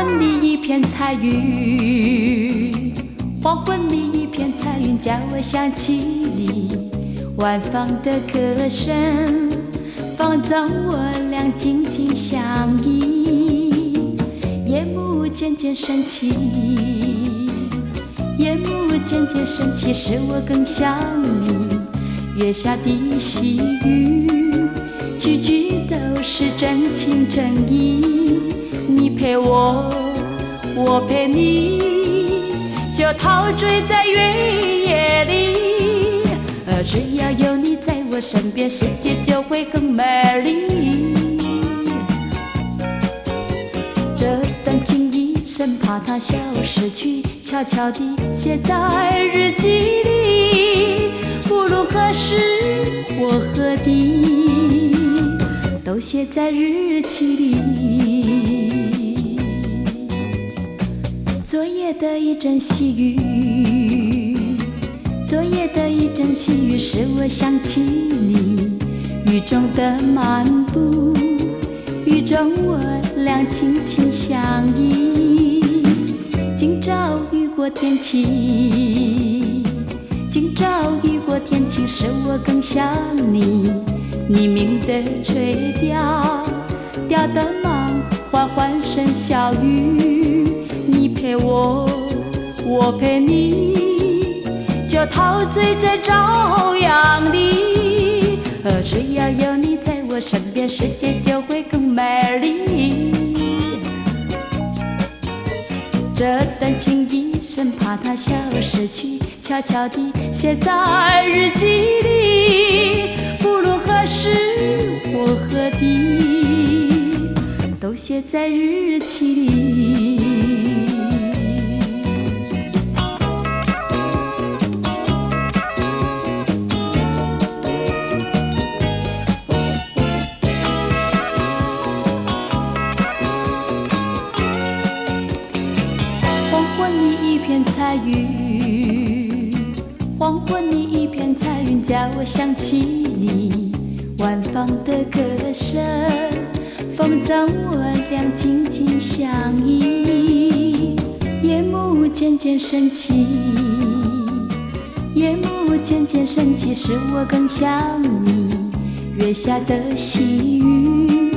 昏里一片彩云，黄昏里一片彩云，叫我想起你晚放的歌声，放纵我俩紧紧相依。夜幕渐渐升起，夜幕渐渐升起，使我更想你。月下的细雨，句句都是真情真意。你陪我，我陪你，就陶醉在月夜里。只要有你在我身边，世界就会更美丽。这段情意生怕它消失去，悄悄地写在日记里。不论何时或何地，都写在日记里。昨夜的一阵细雨，昨夜的一阵细雨，使我想起你。雨中的漫步，雨中我俩紧紧相依。今朝雨过天晴，今朝雨过天晴，使我更想你。黎明的垂钓，钓得忙，缓缓声笑语。你陪我，我陪你，就陶醉在朝阳里。只要有你在我身边，世界就会更美丽。这段情意生怕它消失去，悄悄地写在日记里。不论何时或何地，都写在日记里。黄昏里一片彩云，黄昏里一片彩云，叫我想起你晚放的歌声，风筝我俩紧紧相依。夜幕渐渐升起，夜幕渐渐升起，使我更想你。月下的细雨，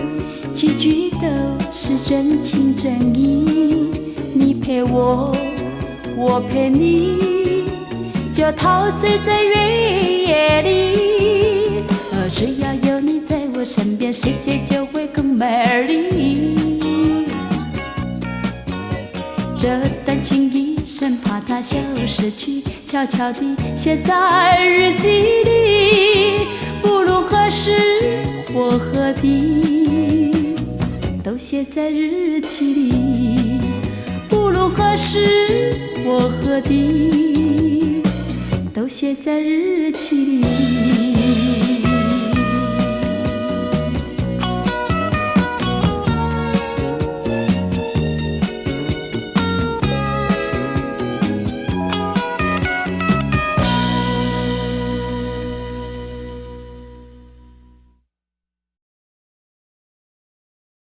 句句都是真情真意。你陪我，我陪你，就陶醉在月夜里。只要有你在我身边，世界就会更美丽。这段情意生怕它消失去，悄悄地写在日记里。不论何时或何地，都写在日记里。不论何时或何地，都写在日记里。